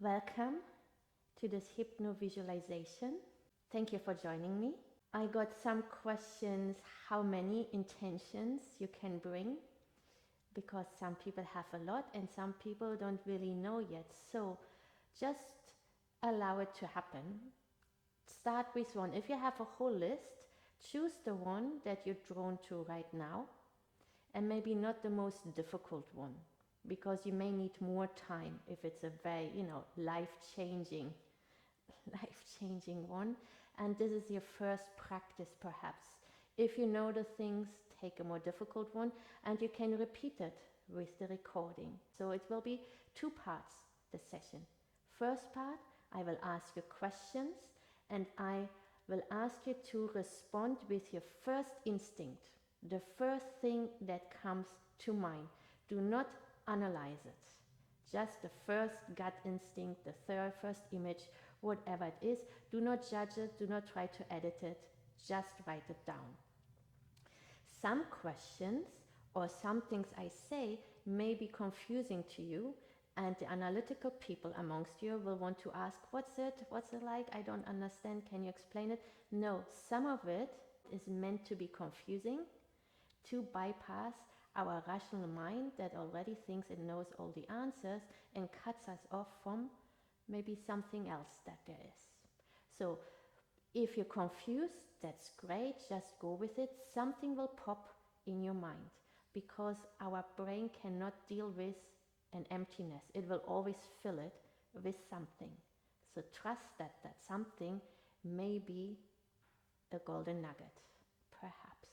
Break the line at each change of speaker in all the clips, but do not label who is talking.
Welcome to this Hypno-Visualization. Thank you for joining me. I got some questions how many intentions you can bring, because some people have a lot and some people don't really know yet. So just allow it to happen. Start with one. If you have a whole list, choose the one that you're drawn to right now, and maybe not the most difficult one, because you may need more time if it's a very, life-changing one. And this is your first practice perhaps. If you know the things, take a more difficult one, and you can repeat it with the recording. So it will be 2 parts, the session. First part, I will ask you questions, and I will ask you to respond with your first instinct, the first thing that comes to mind. Do not analyze it. Just the first gut instinct, the first image, whatever it is. Do not judge it, do not try to edit it, just write it down. Some questions or some things I say may be confusing to you, and the analytical people amongst you will want to ask, what's it like? I don't understand, can you explain it? No, some of it is meant to be confusing, to bypass our rational mind that already thinks it knows all the answers and cuts us off from maybe something else that there is. So if you're confused, that's great, just go with it. Something will pop in your mind, because our brain cannot deal with an emptiness. It will always fill it with something. So trust that that something may be a golden nugget, perhaps.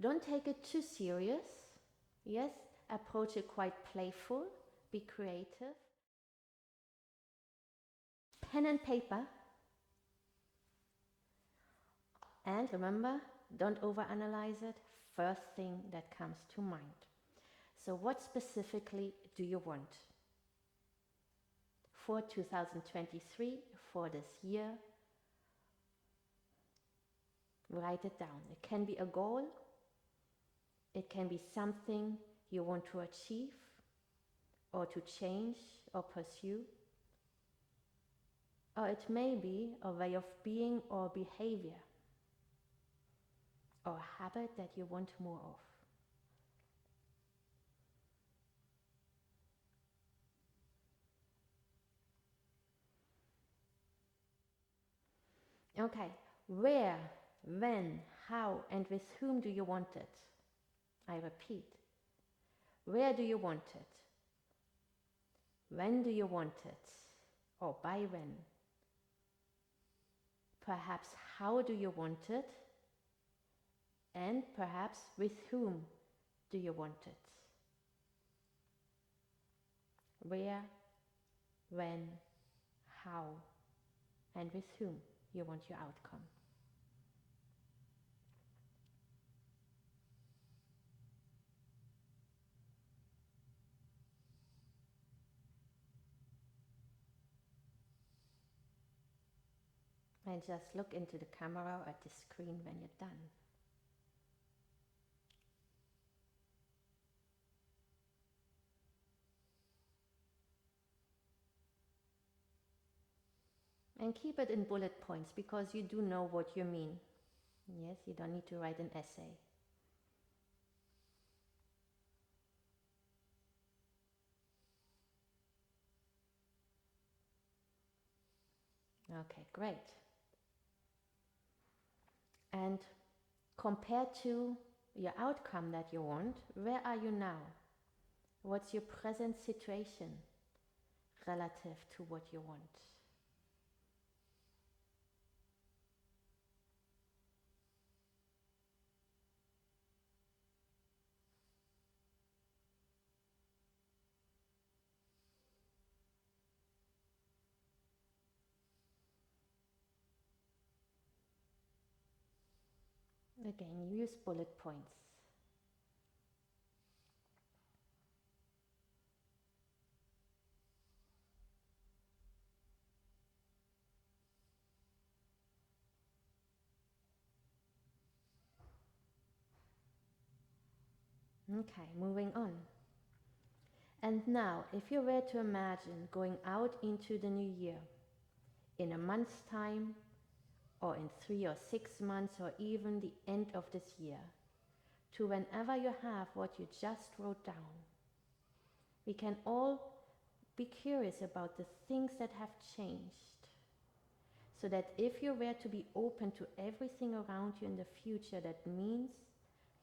Don't take it too serious. Yes, approach it quite playful, be creative. Pen and paper. And remember, don't overanalyze it. First thing that comes to mind. So what specifically do you want for 2023, for this year? Write it down. It can be a goal. It can be something you want to achieve or to change or pursue. Or it may be a way of being or behavior, or a habit that you want more of. Okay, where, when, how, and with whom do you want it? I repeat, where do you want it? When do you want it? Or by when? Perhaps how do you want it? And perhaps with whom do you want it? Where, when, how, and with whom you want your outcome. And just look into the camera or at the screen when you're done. And keep it in bullet points, because you do know what you mean. Yes, you don't need to write an essay. Okay, great. And compared to your outcome that you want, where are you now? What's your present situation relative to what you want? Again, use bullet points. Okay, moving on. And now, if you were to imagine going out into the new year in a month's time, or in 3 or 6 months, or even the end of this year, to whenever you have what you just wrote down, we can all be curious about the things that have changed, so that if you were to be open to everything around you in the future, that means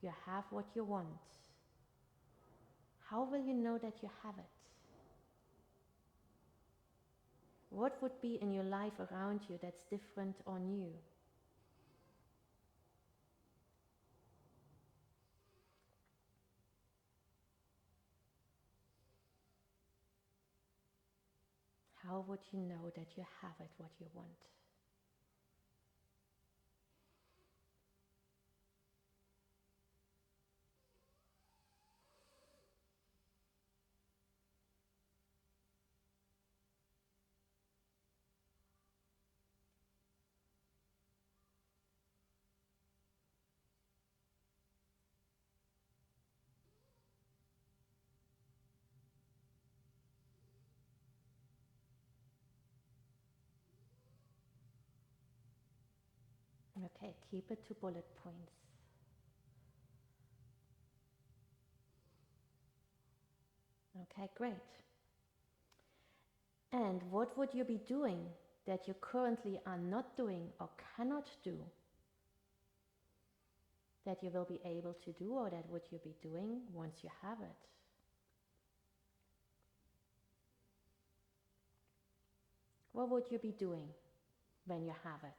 you have what you want. How will you know that you have it? What would be in your life around you that's different or new? How would you know that you have it, what you want? Okay, keep it to bullet points. Okay, great. And what would you be doing that you currently are not doing or cannot do that you will be able to do, or that would you be doing once you have it? What would you be doing when you have it?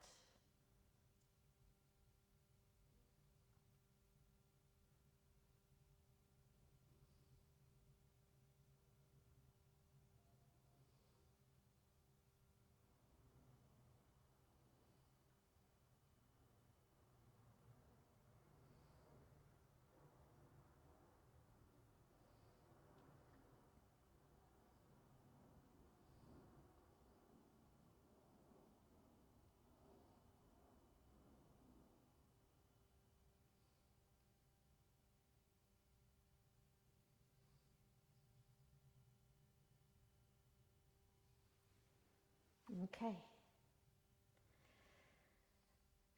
Okay.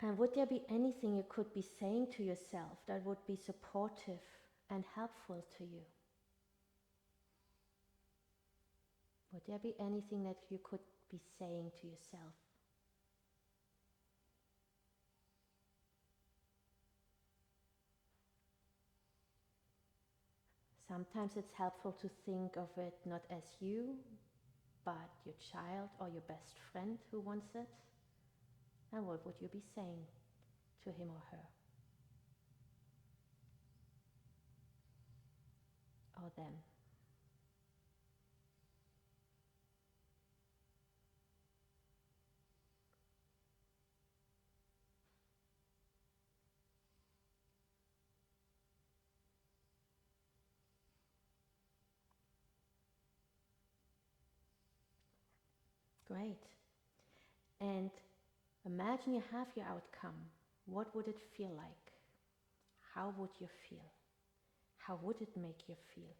And would there be anything you could be saying to yourself that would be supportive and helpful to you? Would there be anything that you could be saying to yourself? Sometimes it's helpful to think of it not as you, but your child or your best friend who wants it. And what would you be saying to him or her? Or them? Great. And imagine you have your outcome. What would it feel like? How would you feel? How would it make you feel?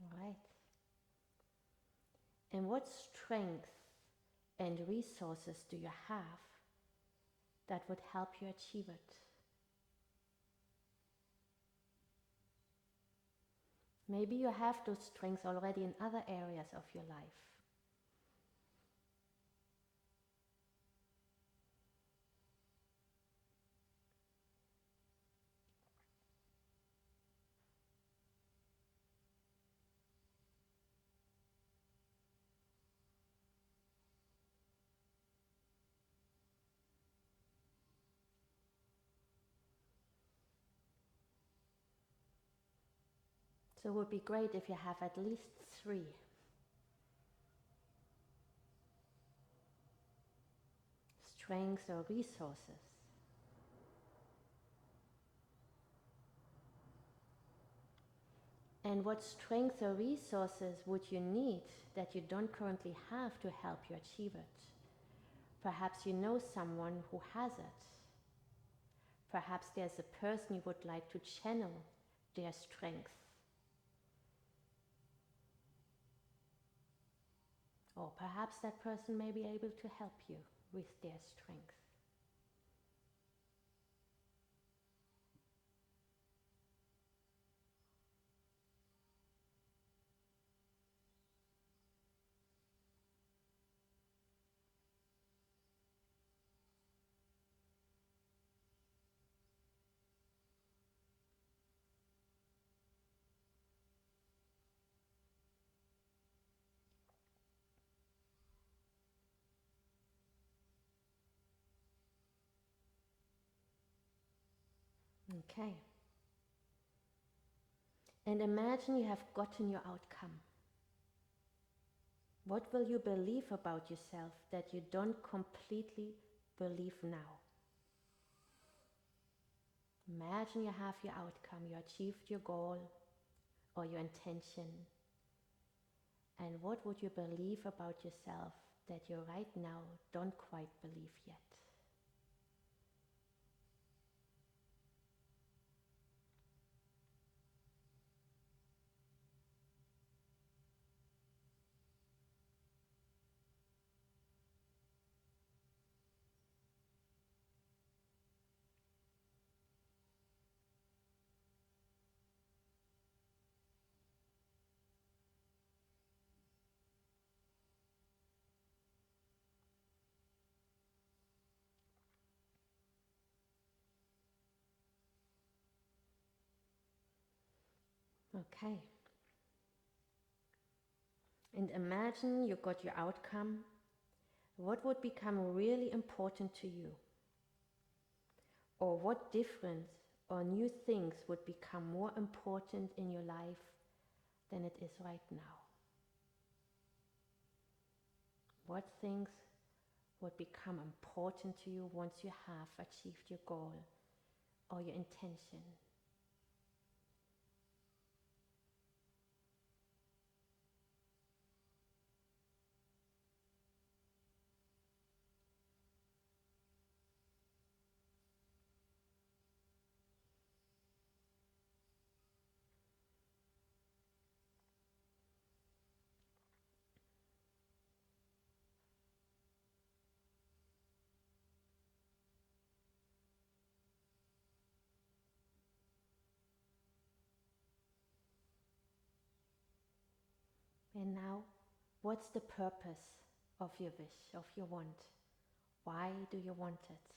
All right. And what strength and resources do you have that would help you achieve it? Maybe you have those strengths already in other areas of your life. So it would be great if you have at least 3. strengths or resources. And what strengths or resources would you need that you don't currently have to help you achieve it? Perhaps you know someone who has it. Perhaps there's a person you would like to channel their strength. Or perhaps that person may be able to help you with their strength. Okay. And imagine you have gotten your outcome. What will you believe about yourself that you don't completely believe now? Imagine you have your outcome, you achieved your goal or your intention. And what would you believe about yourself that you right now don't quite believe yet? Okay. And imagine you got your outcome. What would become really important to you? Or what difference or new things would become more important in your life than it is right now? What things would become important to you once you have achieved your goal or your intention? And now, what's the purpose of your wish, of your want? Why do you want it?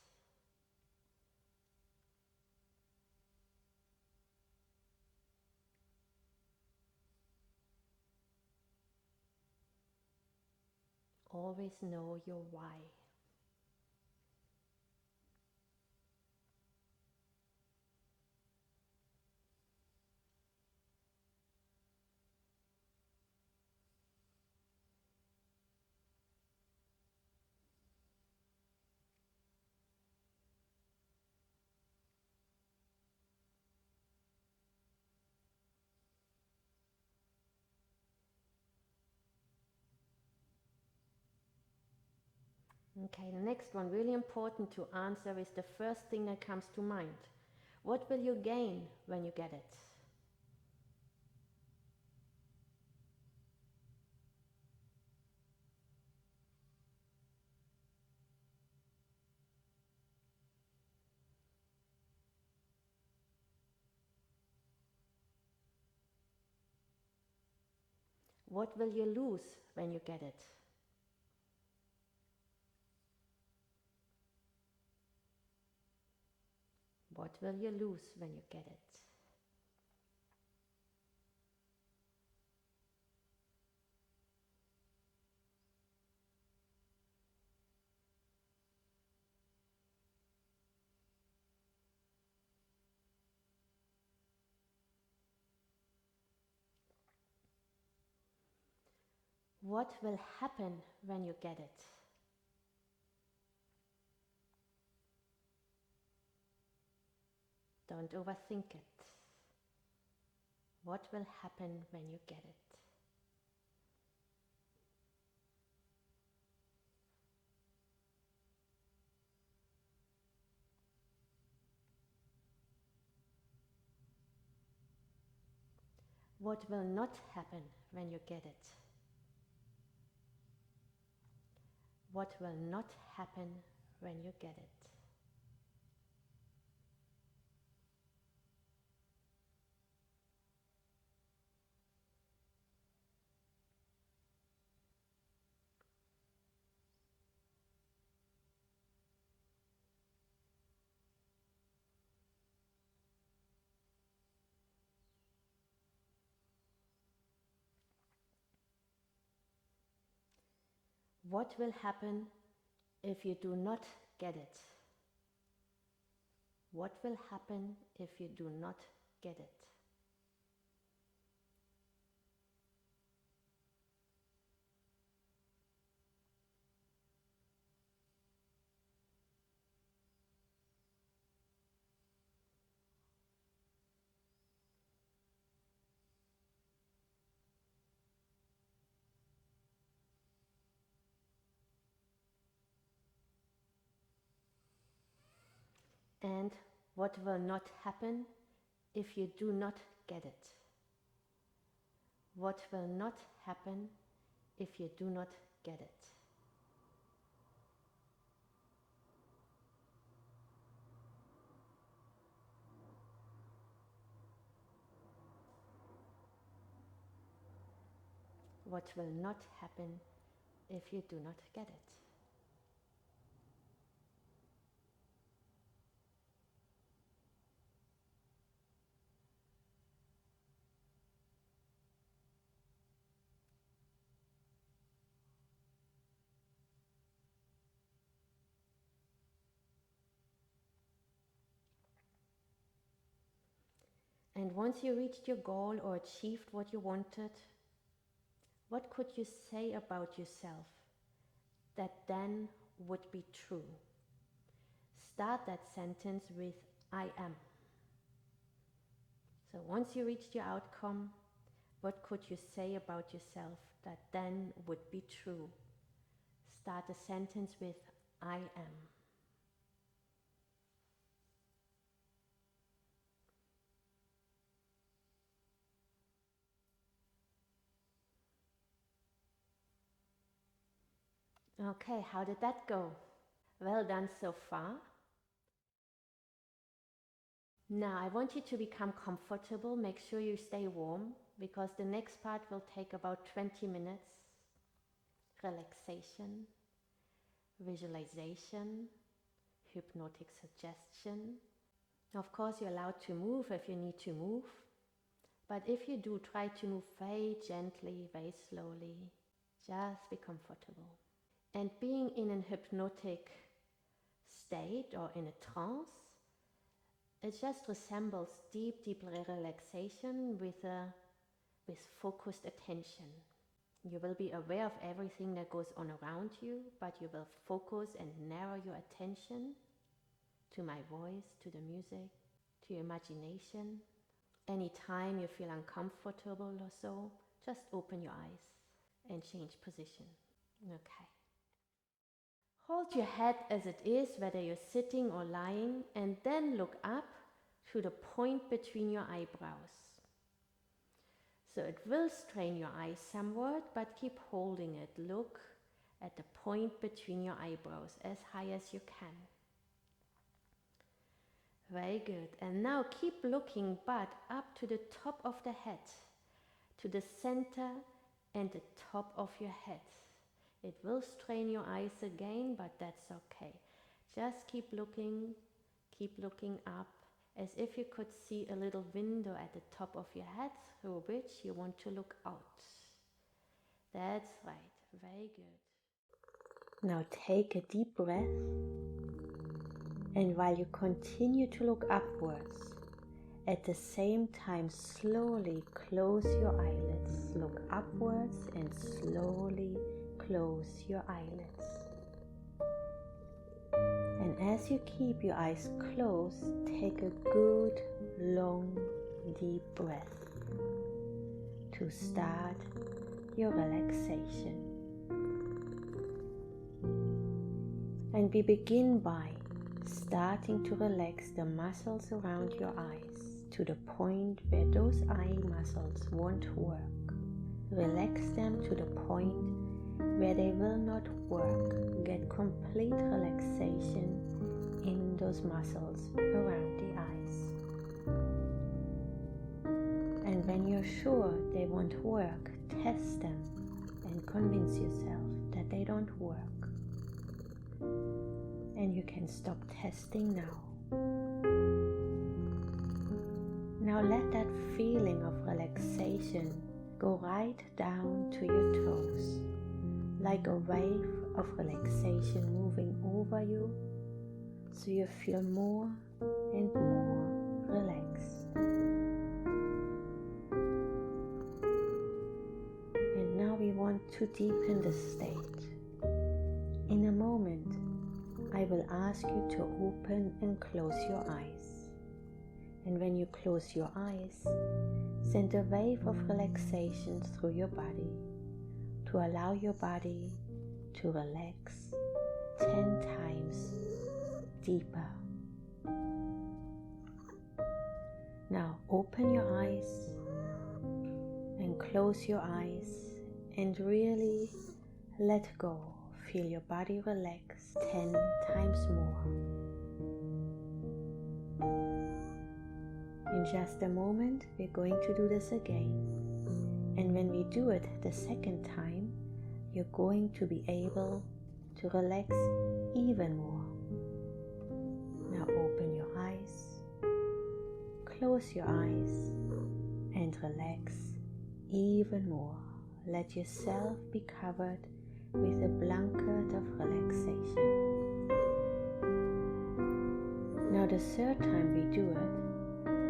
Always know your why. Okay, the next one, really important to answer, is the first thing that comes to mind. What will you gain when you get it? What will you lose when you get it? What will you lose when you get it? What will happen when you get it? Don't overthink it. What will happen when you get it? What will not happen when you get it? What will not happen when you get it? What will happen if you do not get it? What will happen if you do not get it? And what will not happen if you do not get it? What will not happen if you do not get it? What will not happen if you do not get it? And once you reached your goal or achieved what you wanted, what could you say about yourself that then would be true? Start that sentence with I am. So once you reached your outcome, what could you say about yourself that then would be true? Start a sentence with I am. Okay, how did that go? Well done so far. Now I want you to become comfortable. Make sure you stay warm because the next part will take about 20 minutes. Relaxation, visualization, hypnotic suggestion. Of course, you're allowed to move if you need to move. But if you do, try to move very gently, very slowly. Just be comfortable. And being in a hypnotic state or in a trance, it just resembles deep relaxation with focused attention. You will be aware of everything that goes on around you, but you will focus and narrow your attention to my voice, to the music, to your imagination. Anytime you feel uncomfortable or so, just open your eyes and change position. Okay. Hold your head as it is, whether you're sitting or lying, and then look up to the point between your eyebrows. So it will strain your eyes somewhat, but keep holding it. Look at the point between your eyebrows as high as you can. Very good. And now keep looking, but up to the top of the head, to the center and the top of your head. It will strain your eyes again, but that's okay. Just keep looking up, as if you could see a little window at the top of your head through which you want to look out. That's right. Very good. Now take a deep breath, and while you continue to look upwards, at the same time slowly close your eyelids. Look upwards and slowly close your eyelids. And And as you keep your eyes closed, take a good, long, deep breath to start your relaxation. And we begin by starting to relax the muscles around your eyes to the point where those eye muscles won't work. Relax them to the point where they will not work. Get complete relaxation in those muscles around the eyes. And when you're sure they won't work, test them and convince yourself that they don't work. And you can stop testing now. Now let that feeling of relaxation go right down to your toes, like a wave of relaxation moving over you, so you feel more and more relaxed. And now we want to deepen the state. In a moment, I will ask you to open and close your eyes. And when you close your eyes, send a wave of relaxation through your body to allow your body to relax 10 times deeper. Now open your eyes and close your eyes and really let go. Feel your body relax 10 times more. In just a moment, we're going to do this again. And when we do it the second time, you're going to be able to relax even more. Now open your eyes, close your eyes, and relax even more. Let yourself be covered with a blanket of relaxation. Now the third time we do it,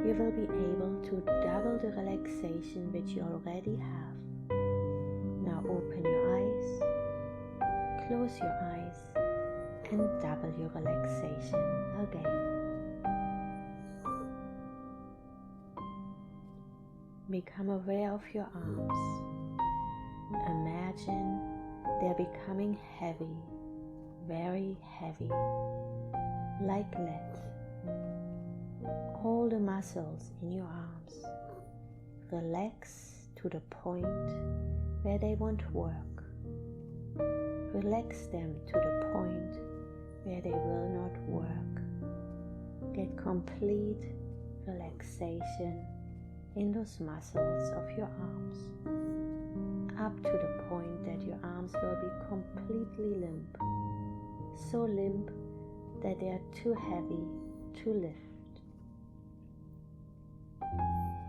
you will be able to double the relaxation which you already have. Now open your eyes, close your eyes, and double your relaxation again. Become aware of your arms. Imagine they're becoming heavy, very heavy, like lead. All the muscles in your arms relax to the point where they won't work. Relax them to the point where they will not work. Get complete relaxation in those muscles of your arms, up to the point that your arms will be completely limp, so limp that they are too heavy to lift.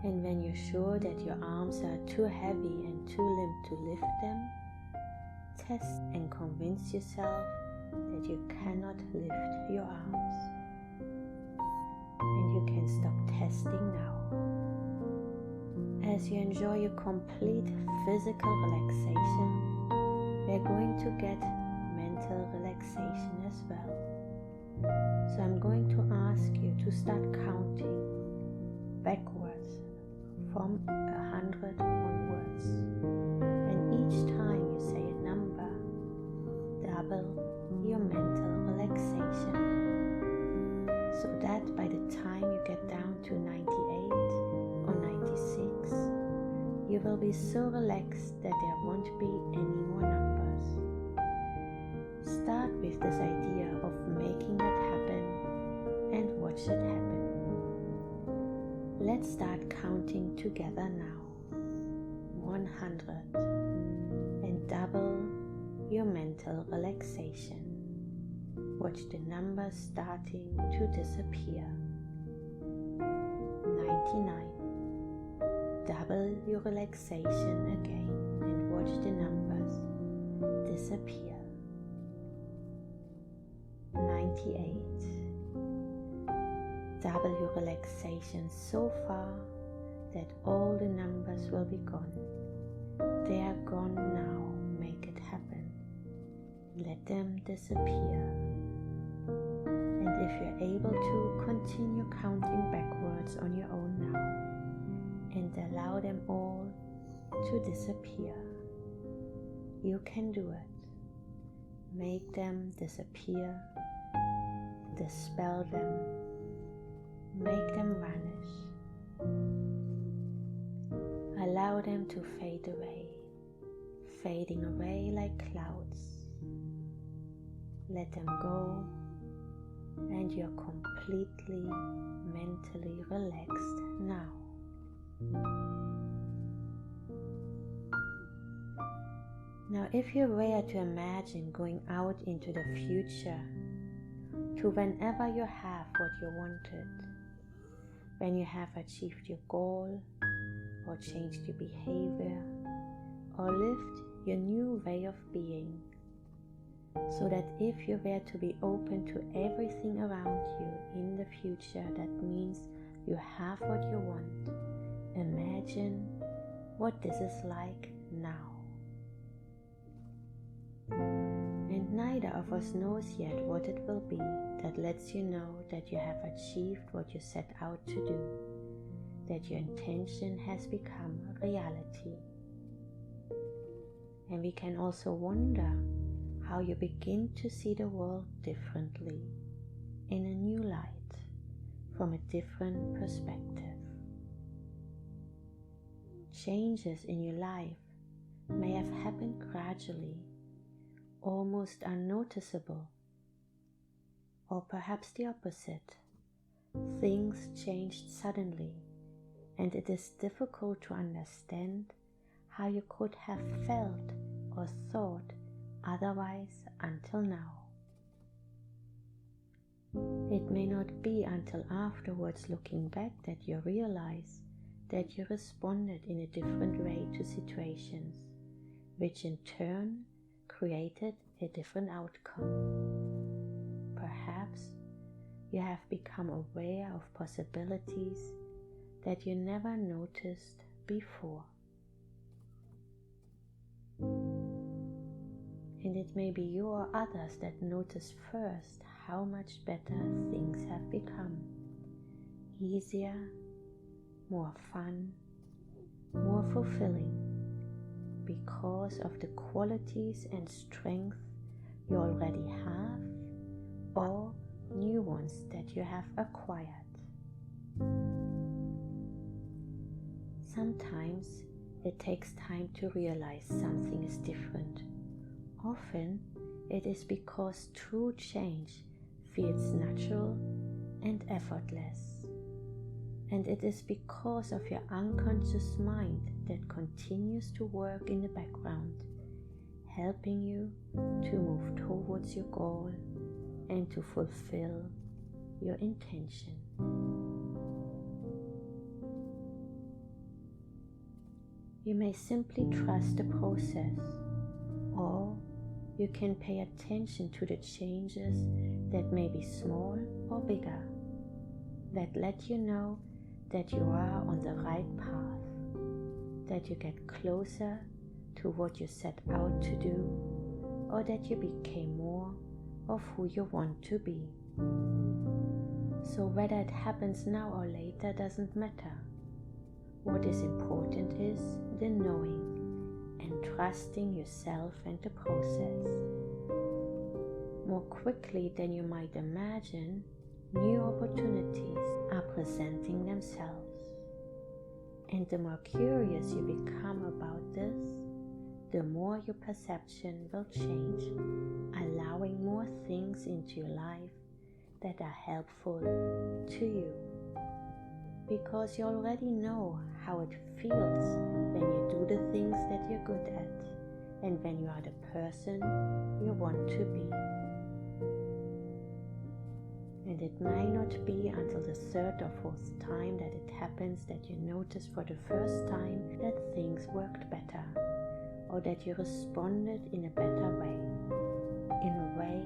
And when you're sure that your arms are too heavy and too limp to lift them, test and convince yourself that you cannot lift your arms. And you can stop testing now. As you enjoy your complete physical relaxation, we're going to get mental relaxation as well. So I'm going to ask you to start counting backwards from 100 onwards. And each time you say a number, double your mental relaxation. So that by the time you get down to 98 or 96, you will be so relaxed that there won't be any more numbers. Start with this idea of making it happen and watch it happen. Let's start counting together now. 100 and double your mental relaxation. Watch the numbers starting to disappear. 99. Double your relaxation again and watch the numbers disappear. 98. Double your relaxation so far that all the numbers will be gone. They are gone now. Make it happen. Let them disappear. if you're able to, continue counting backwards on your own now and allow them all to disappear. You can do it. Make them disappear, dispel them, make them vanish. Allow them to fade away, fading away like clouds. Let them go, and you're completely mentally relaxed now. Now, if you were to imagine going out into the future, to whenever you have what you wanted, when you have achieved your goal, or changed your behavior, or lived your new way of being, so that if you were to be open to everything around you in the future, that means you have what you want. Imagine what this is like now. And neither of us knows yet what it will be that lets you know that you have achieved what you set out to do, that your intention has become a reality. And we can also wonder how you begin to see the world differently, in a new light, from a different perspective. Changes in your life may have happened gradually, almost unnoticeable, or perhaps the opposite. Things changed suddenly, and it is difficult to understand how you could have felt or thought otherwise until now. It may not be until afterwards, looking back, that you realize that you responded in a different way to situations, which in turn created a different outcome. Perhaps you have become aware of possibilities that you never noticed before. And it may be you or others that notice first how much better things have become. Easier, more fun, more fulfilling, because of the qualities and strength you already have, or new ones that you have acquired. Sometimes it takes time to realize something is different. Often it is because true change feels natural and effortless. And it is because of your unconscious mind that continues to work in the background, helping you to move towards your goal and to fulfill your intention. You may simply trust the process, or you can pay attention to the changes that may be small or bigger, that let you know that you are on the right path, that you get closer to what you set out to do, or that you became more of who you want to be. So whether it happens now or later doesn't matter. What is important is the knowing and trusting yourself and the process. More quickly than you might imagine, new opportunities are presenting themselves. And the more curious you become about this, the more your perception will change, allowing more things into your life that are helpful to you. Because you already know how it feels when you do the things that you're good at, and when you are the person you want to be. And it might not be until the third or fourth time that it happens that you notice for the first time that things worked better, or that you responded in a better way, in a way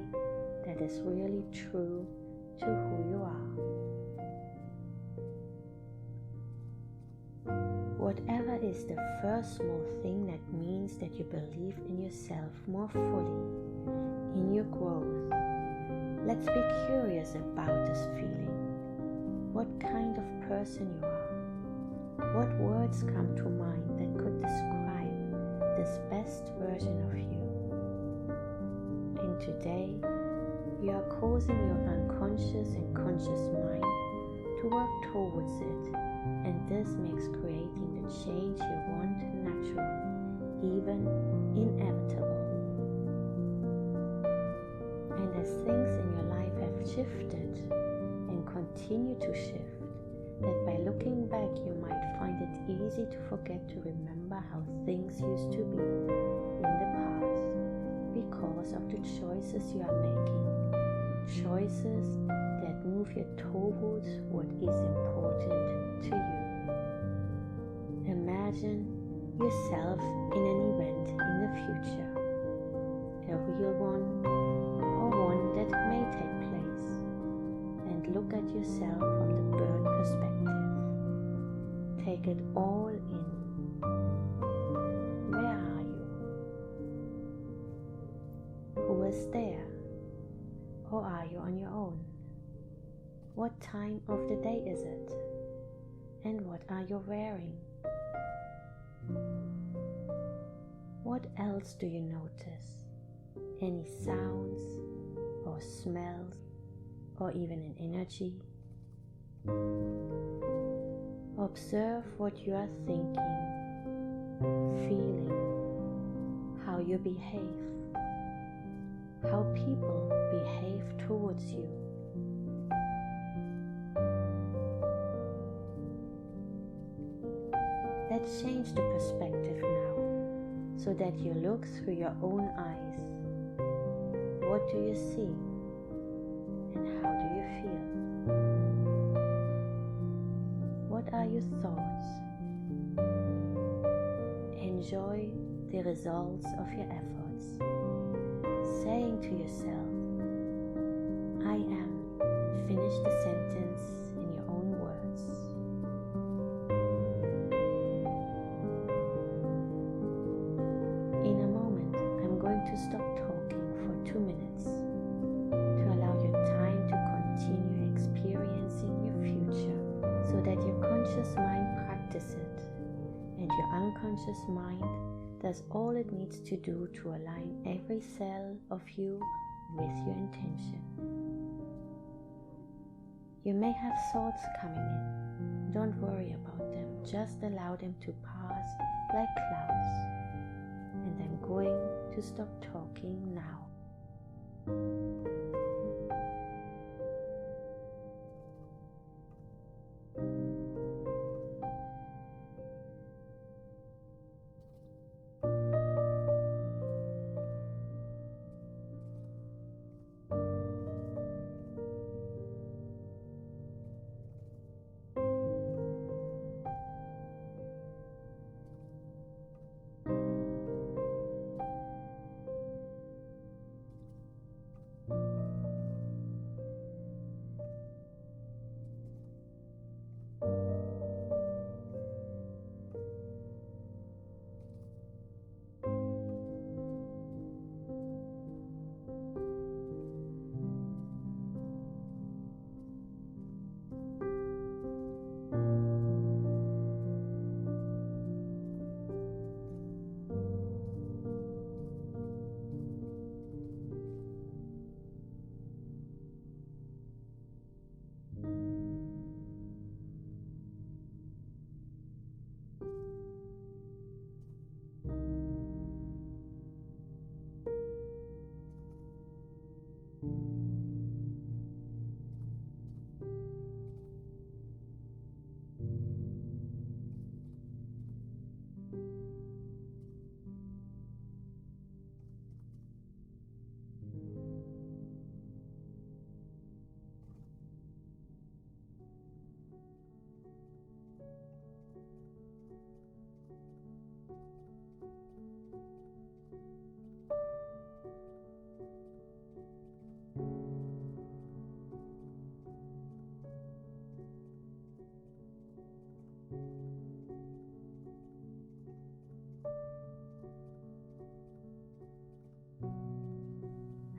that is really true to who you are. Whatever is the first small thing that means that you believe in yourself more fully, in your growth, Let's be curious about this feeling. What kind of person you are? What words come to mind that could describe this best version of you? And today, you are causing your unconscious and conscious mind to work towards it, and this makes creating the change you want natural, even inevitable. And as things in your life have shifted and continue to shift, that by looking back you might find it easy to forget to remember how things used to be in the past because of the choices you are making, choices that move you towards what is important to you. Imagine yourself in an event in the future, a real one or one that may take place, and look at yourself from the bird perspective. Take it all in. Where are you? Who is there? Or are you on your own? What time of the day is it? And what are you wearing? What else do you notice? Any sounds or smells or even an energy? Observe what you are thinking, feeling, how you behave, how people behave towards you. Let's change the perspective now, so that you look through your own eyes. What do you see? And how do you feel? What are your thoughts? Enjoy the results of your efforts, saying to yourself, I am, and finish the sentence in your own words. In a moment, I'm going to stop talking for 2 minutes to allow you time to continue experiencing your future, so that your conscious mind practices it and your unconscious mind does all it needs to do to align every cell of you with your intention. You may have thoughts coming in. Don't worry about them. Just allow them to pass like clouds. And I'm going to stop talking now.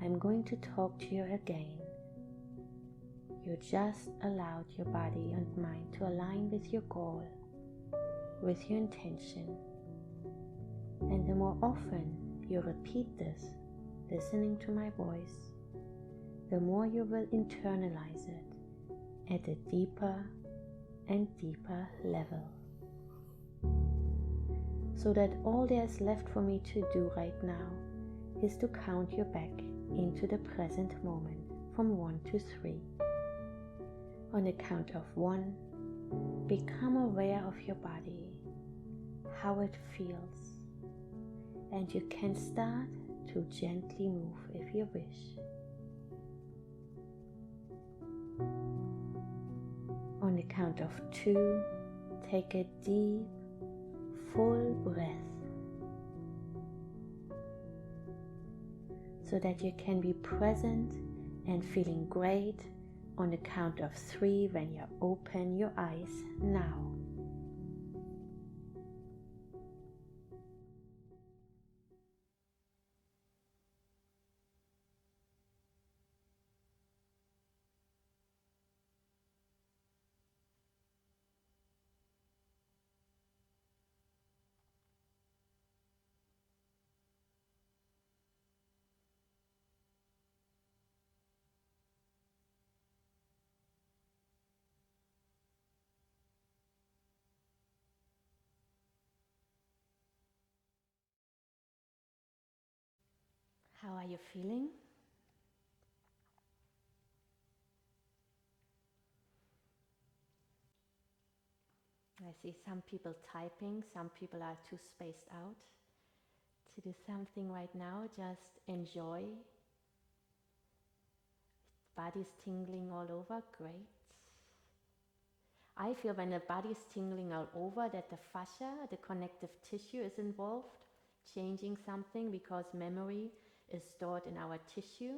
I'm going to talk to you again You just allowed your body and mind to align with your goal, with your intention. And the more often you repeat this, listening to my voice, the more you will internalize it at a deeper and deeper level. So that all there's left for me to do right now is to count you back into the present moment from 1 to 3. On the count of 1, become aware of your body, how it feels, and you can start to gently move if you wish. On the count of 2, take a deep, full breath so that you can be present and feeling great on the count of 3 when you open your eyes now. How are you feeling? I see some people typing, some people are too spaced out to do something right now. Just enjoy. Body's tingling all over, great. I feel when the body is tingling all over that the fascia, the connective tissue, is involved, changing something because memory is stored in our tissue.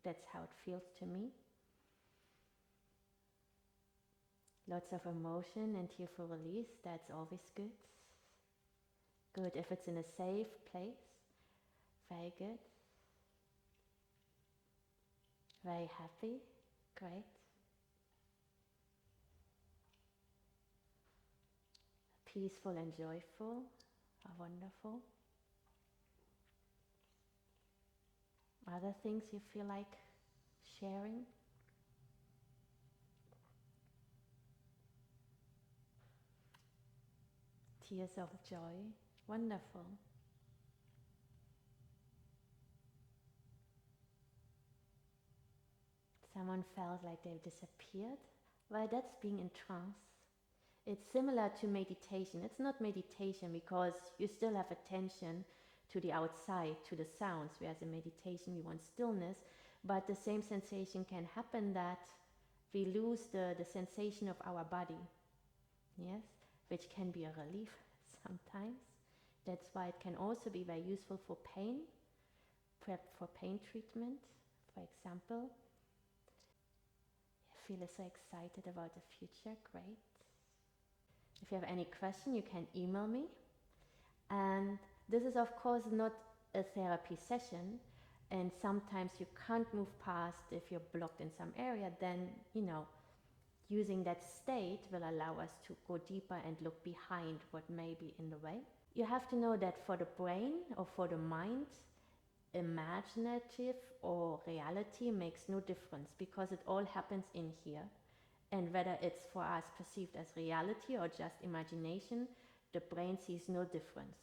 That's how it feels to me. Lots of emotion and tearful release, that's always good. Good if it's in a safe place. Very good. Very happy. Great. Peaceful and joyful. Wonderful. Other things you feel like sharing? Tears of joy. Wonderful. Someone felt like they disappeared. Well, that's being in trance. It's similar to meditation. It's not meditation because you still have attention to the outside, to the sounds, whereas in meditation we want stillness, but the same sensation can happen that we lose the sensation of our body, yes, which can be a relief sometimes. That's why it can also be very useful for pain, prep for pain treatment, for example. I feel so excited about the future, great. If you have any question, you can email me. And this is of course not a therapy session, and sometimes you can't move past if you're blocked in some area, then, using that state will allow us to go deeper and look behind what may be in the way. You have to know that for the brain or for the mind, imaginative or reality makes no difference because it all happens in here. And whether it's for us perceived as reality or just imagination, the brain sees no difference.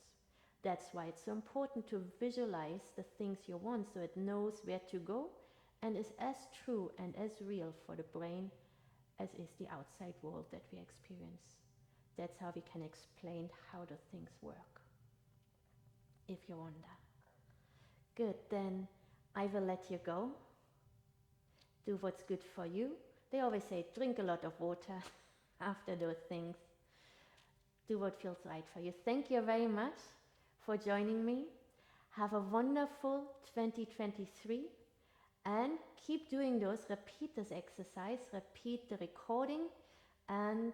That's why it's so important to visualize the things you want so it knows where to go and is as true and as real for the brain as is the outside world that we experience. That's how we can explain how the things work, if you wonder. Good, then I will let you go. Do what's good for you. They always say drink a lot of water after those things. Do what feels right for you. Thank you very much for joining me. Have a wonderful 2023 and keep doing those. Repeat this exercise, repeat the recording, and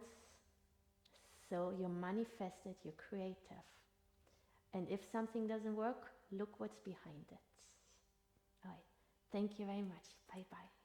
so you manifest it, you're creative. And if something doesn't work, look what's behind it. All right. Thank you very much. Bye-bye.